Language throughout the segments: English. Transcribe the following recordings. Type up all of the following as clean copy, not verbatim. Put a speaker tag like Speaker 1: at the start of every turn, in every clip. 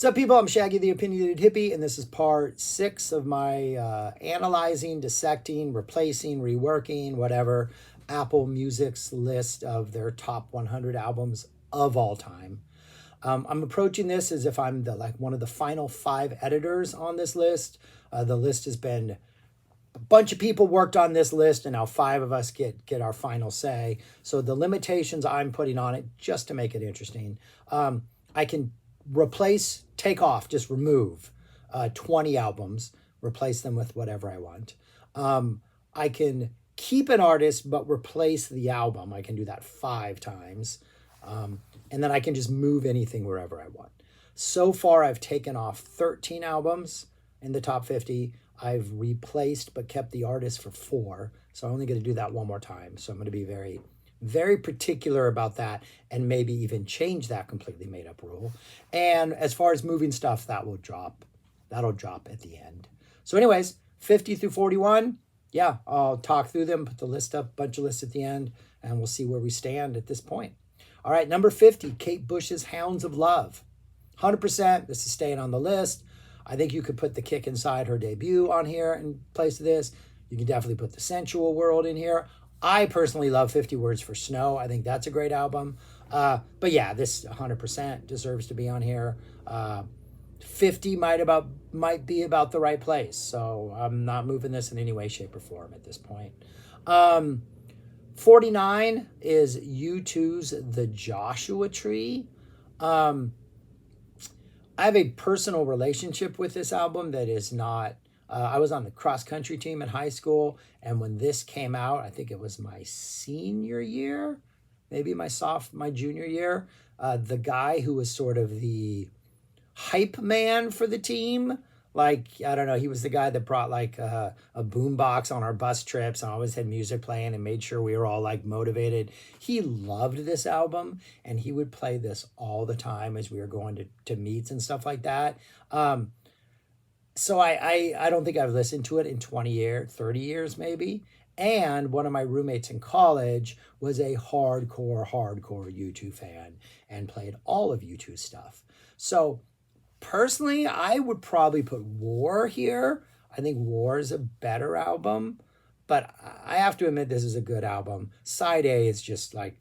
Speaker 1: What's up, people? I'm Shaggy the Opinionated Hippie, and this is part 6 of my analyzing, dissecting, replacing, reworking, whatever, Apple Music's list of their top 100 albums of all time. I'm approaching this as if I'm one of the final 5 editors on this list. The list has been a bunch of people worked on this list, and now 5 of us get our final say. So the limitations I'm putting on it, just to make it interesting, I can replace, take off, just remove 20 albums, replace them with whatever I want. I can keep an artist but replace the album. I can do that 5 times. And then I can just move anything wherever I want. So far, I've taken off 13 albums in the top 50. I've replaced but kept the artist for 4. So I'm only going to do that one more time. So I'm going to be very, very particular about that and maybe even change that completely made up rule. And as far as moving stuff, that'll drop at the end. So anyways, 50 through 41, yeah, I'll talk through them, put the list up, bunch of lists at the end, and we'll see where we stand at this point. All right, number 50, Kate Bush's Hounds of Love. 100%, this is staying on the list. I think you could put The Kick Inside her debut on here in place of this. You can definitely put The Sensual World in here. I personally love 50 Words for Snow. I think that's a great album. But yeah, this 100% deserves to be on here. 50 might be about the right place. So I'm not moving this in any way, shape, or form at this point. 49 is U2's The Joshua Tree. I have a personal relationship with this album that is not... I was on the cross-country team in high school, and when this came out, I think it was my senior year, maybe my junior year, the guy who was sort of the hype man for the team, like, I don't know, he was the guy that brought like a boombox on our bus trips and always had music playing and made sure we were all like motivated. He loved this album, and he would play this all the time as we were going to meets and stuff like that. So I don't think I've listened to it in 20 years, 30 years maybe. And one of my roommates in college was a hardcore U2 fan and played all of U2 stuff. So personally, I would probably put War here. I think War is a better album, but I have to admit this is a good album. Side A is just like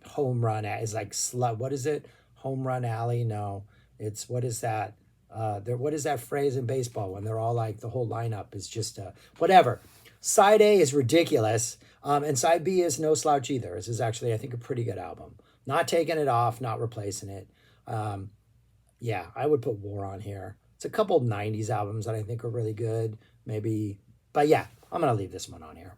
Speaker 1: home run. Is like what is it? Home run alley? No, it's what is that? What is that phrase in baseball when they're all like the whole lineup is just whatever. Side A is ridiculous, and side B is no slouch either. This is actually, I think, a pretty good album. Not taking it off, not replacing it. Yeah, I would put War on here. It's a couple 90s albums that I think are really good, maybe. But yeah, I'm going to leave this one on here.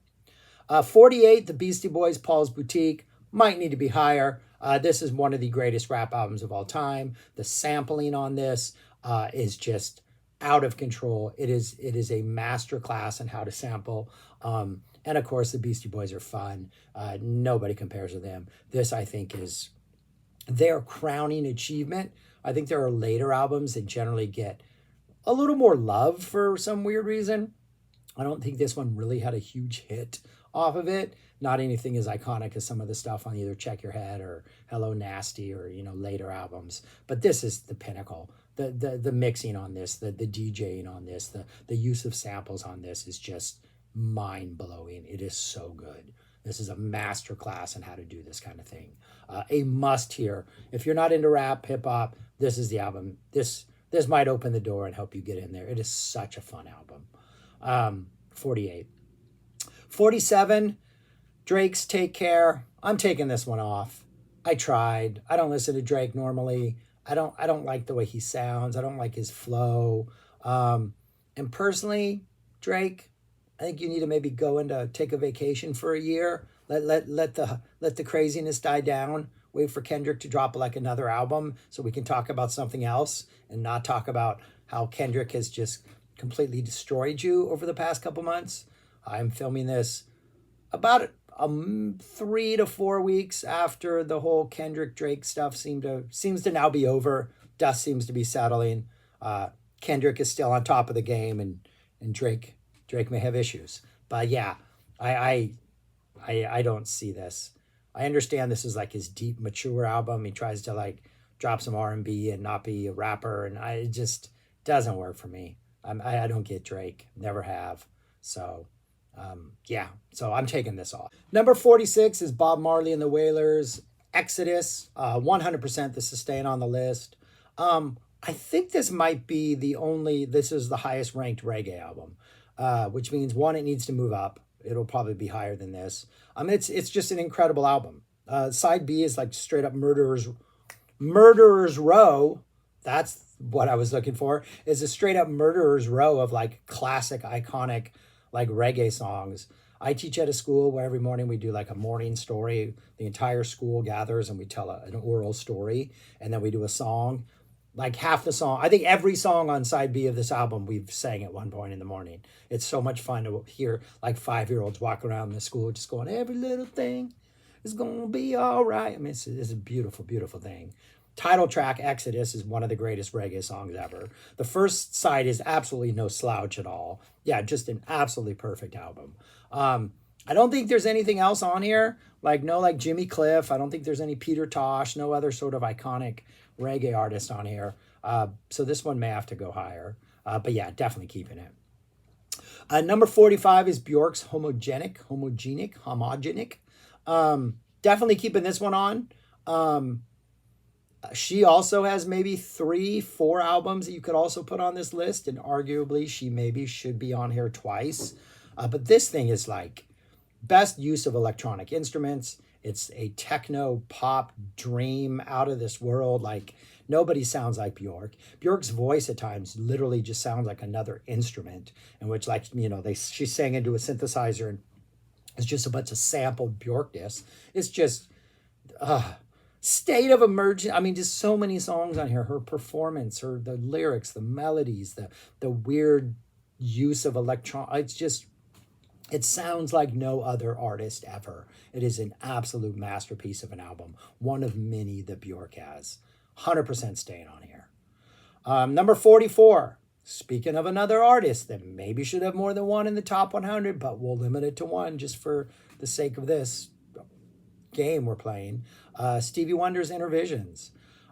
Speaker 1: 48, The Beastie Boys, Paul's Boutique. Might need to be higher. This is one of the greatest rap albums of all time. The sampling on this is just out of control. It is a master class in how to sample. And of course, the Beastie Boys are fun. Nobody compares to them. This, I think, is their crowning achievement. I think there are later albums that generally get a little more love for some weird reason. I don't think this one really had a huge hit off of it. Not anything as iconic as some of the stuff on either Check Your Head or Hello Nasty or, later albums. But this is the pinnacle. The mixing on this, the DJing on this, the use of samples on this is just mind-blowing. It is so good. This is a master class in how to do this kind of thing. A must here. If you're not into rap, hip-hop, this is the album. This might open the door and help you get in there. It is such a fun album. 48. 47, Drake's Take Care. I'm taking this one off. I tried. I don't listen to Drake normally. I don't like the way he sounds. I don't like his flow. And personally, Drake, I think you need to maybe take a vacation for a year. Let the craziness die down. Wait for Kendrick to drop like another album so we can talk about something else and not talk about how Kendrick has just completely destroyed you over the past couple months. I'm filming this about 3 to 4 weeks after the whole Kendrick Drake stuff seems to now be over. Dust seems to be settling. Kendrick is still on top of the game, and Drake may have issues. But yeah, I don't see this. I understand this is like his deep, mature album. He tries drop some R&B and not be a rapper, and it just doesn't work for me. I don't get Drake, never have. So yeah, so I'm taking this off. Number 46 is Bob Marley and the Wailers, Exodus. 100% this is staying on the list. I think this might be this is the highest ranked reggae album, which means one, it needs to move up. It'll probably be higher than this. It's just an incredible album. Side B is like straight up Murderers Row. That's what I was looking for. Is a straight up Murderers Row of like classic, iconic, like reggae songs. I teach at a school where every morning we do like a morning story. The entire school gathers and we tell an oral story, and then we do a song. Like half the song, I think every song on side B of this album we've sang at one point in the morning. It's so much fun to hear like 5-year-olds walk around the school just going, every little thing is gonna be all right. I mean, it's a beautiful, beautiful thing. Title track, Exodus, is one of the greatest reggae songs ever. The first side is absolutely no slouch at all. Yeah, just an absolutely perfect album. I don't think there's anything else on here, like Jimmy Cliff. I don't think there's any Peter Tosh, no other sort of iconic reggae artist on here. So this one may have to go higher. But yeah, definitely keeping it. Number 45 is Bjork's Homogenic. Definitely keeping this one on. She also has maybe 3-4 albums that you could also put on this list, and arguably she maybe should be on here twice. But this thing is like best use of electronic instruments. It's a techno pop dream out of this world. Like nobody sounds like Bjork. Bjork's voice at times literally just sounds like another instrument, in which, like, you know, she sang into a synthesizer and it's just a bunch of sampled Bjorkness. It's just state of emergence. I mean, just so many songs on here. Her performance, the lyrics, the melodies, the weird use of it sounds like no other artist ever. It is an absolute masterpiece of an album. One of many that Bjork has. 100% staying on here. Number 44. Speaking of another artist that maybe should have more than one in the top 100, but we'll limit it to one just for the sake of this game we're playing. Stevie Wonder's Innervisions.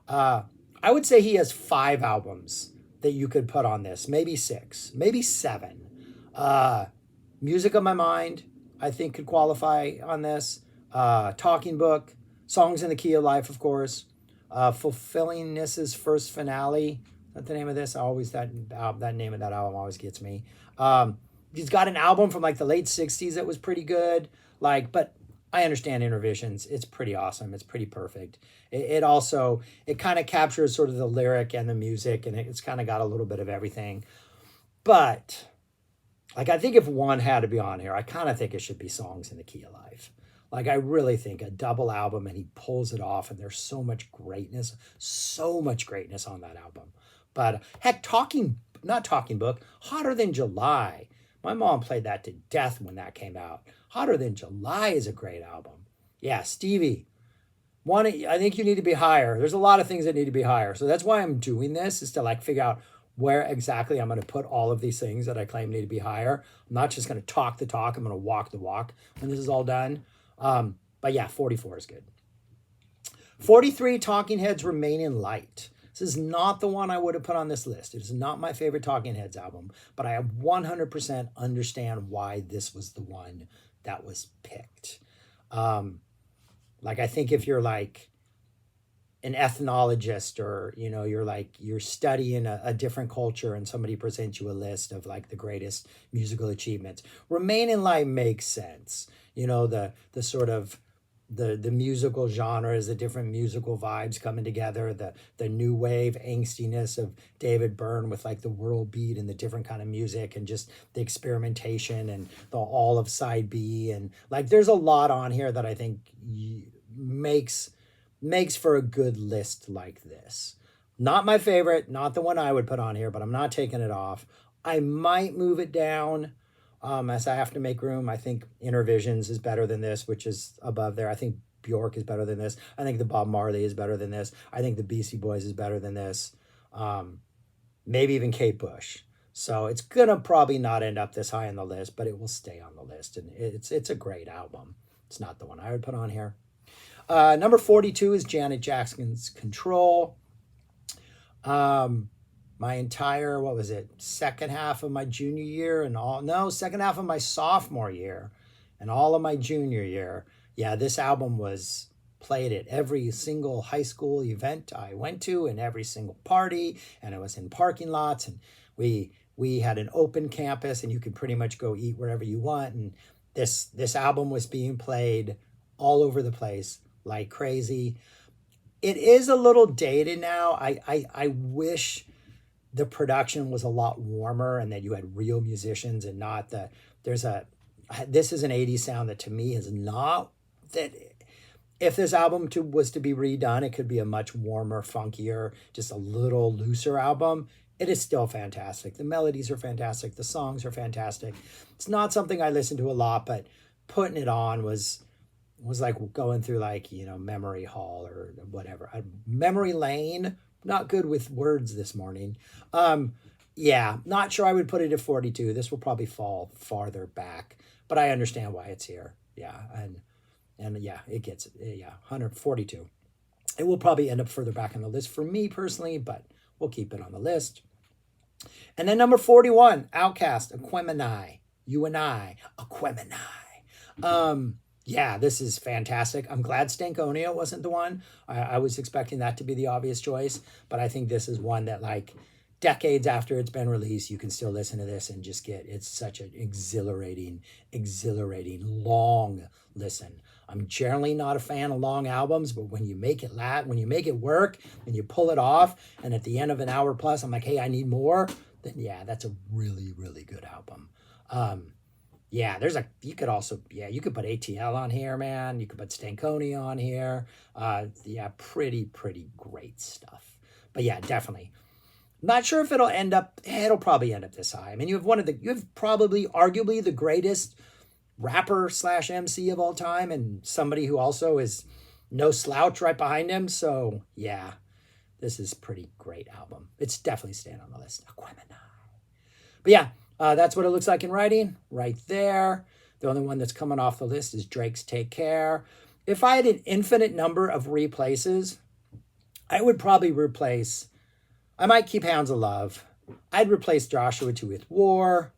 Speaker 1: I would say he has 5 albums that you could put on this. Maybe 6. Maybe 7. Music of My Mind, I think, could qualify on this. Talking Book, Songs in the Key of Life, of course. Fulfillingness's First Finale. Is that the name of this? That name of that album always gets me. He's got an album from like the late 60s that was pretty good. But I understand Innervisions. It's pretty awesome. It's pretty perfect. It kind of captures sort of the lyric and the music, and it's kind of got a little bit of everything. But like, I think if one had to be on here, I kind of think it should be Songs in the Key of Life. Like, I really think a double album, and he pulls it off, and there's so much greatness on that album. But heck, not Talking Book, Hotter Than July. My mom played that to death when that came out. Hotter Than July is a great album. Yeah, Stevie. I think you need to be higher. There's a lot of things that need to be higher. So that's why I'm doing this, is to like figure out where exactly I'm going to put all of these things that I claim need to be higher. I'm not just going to talk the talk. I'm going to walk the walk when this is all done. But yeah, 44 is good. 43, Talking Heads, Remain in Light. This is not the one I would have put on this list. It is not my favorite Talking Heads album, but I 100% understand why this was the one that was picked. I think if you're like an ethnologist, or, you know, you're studying a different culture and somebody presents you a list of like the greatest musical achievements, Remain in Light makes sense. You know, the sort of the musical genres, the different musical vibes coming together, the new wave angstiness of David Byrne with like the world beat and the different kind of music, and just the experimentation and all of side B, and like there's a lot on here that I think makes for a good list like this. Not my favorite, not the one I would put on here, but I'm not taking it off. I might move it down as I have to make room. I think Innervisions is better than this, which is above there. I think Bjork is better than this. I think the Bob Marley is better than this. I think the Beastie Boys is better than this. Maybe even Kate Bush. So it's going to probably not end up this high on the list, but it will stay on the list. And it's a great album. It's not the one I would put on here. Number 42 is Janet Jackson's Control. My entire, what was it, second half of my junior year and all, no, second half of my sophomore year and all of my junior year. Yeah, this album was played at every single high school event I went to and every single party, and it was in parking lots, and we had an open campus and you could pretty much go eat wherever you want, and this album was being played all over the place like crazy. It is a little dated now. I wish the production was a lot warmer and that you had real musicians and not the there's a this is an 80s sound that to me is not that. If this album was to be redone, it could be a much warmer, funkier, just a little looser album. It is still fantastic. The melodies are fantastic. The songs are fantastic. It's not something I listen to a lot, but putting it on was like going through, like, memory hall or whatever. Memory lane. Not good with words this morning. Yeah, not sure I would put it at 42. This will probably fall farther back, but I understand why it's here. Yeah, and yeah, it gets, yeah, 142. It will probably end up further back on the list for me personally, but we'll keep it on the list. And then number 41, Outkast, Aquemini. You and I, Aquemini. Yeah, this is fantastic. I'm glad Stankonia wasn't the one. I was expecting that to be the obvious choice, but I think this is one that, like, decades after it's been released, you can still listen to this and just it's such an exhilarating long listen. I'm generally not a fan of long albums, but when you make it work and you pull it off, and at the end of an hour plus, I'm like, hey, I need more, then yeah, that's a really, really good album. Yeah, you could put ATL on here, man. You could put Stankonia on here. Yeah, pretty great stuff. But yeah, definitely. Not sure if it'll probably end up this high. I mean, you have probably arguably the greatest rapper / MC of all time, and somebody who also is no slouch right behind him. So yeah, this is pretty great album. It's definitely staying on the list. Aquemini. But yeah, that's what it looks like in writing right there. The only one that's coming off the list is Drake's Take Care. If I had an infinite number of replaces, I would probably I might keep Hounds of Love. I'd replace Joshua Tree with War.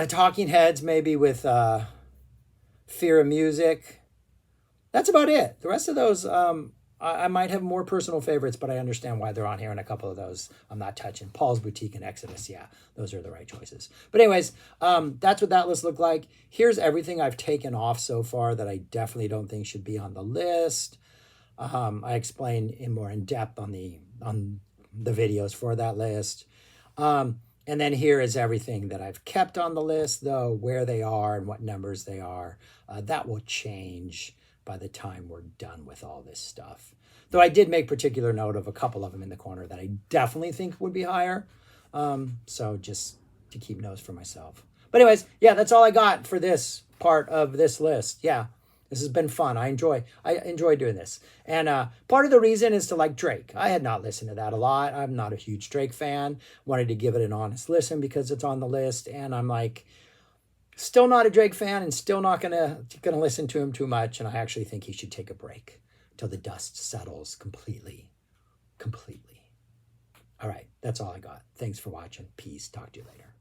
Speaker 1: Talking Heads maybe with Fear of Music. That's about it. The rest of those, I might have more personal favorites, but I understand why they're on here, and a couple of those I'm not touching. Paul's Boutique and Exodus, yeah, those are the right choices. But anyways, that's what that list looked like. Here's everything I've taken off so far that I definitely don't think should be on the list. I explained more in depth on the videos for that list. And then here is everything that I've kept on the list, though, where they are and what numbers they are. That will change by the time we're done with all this stuff. Though I did make particular note of a couple of them in the corner that I definitely think would be higher. So just to keep notes for myself. But anyways, yeah, that's all I got for this part of this list. Yeah. This has been fun. I enjoy doing this. And part of the reason is to like Drake. I had not listened to that a lot. I'm not a huge Drake fan. Wanted to give it an honest listen because it's on the list. And I'm like, still not a Drake fan and still not gonna listen to him too much. And I actually think he should take a break till the dust settles completely. All right, that's all I got. Thanks for watching. Peace. Talk to you later.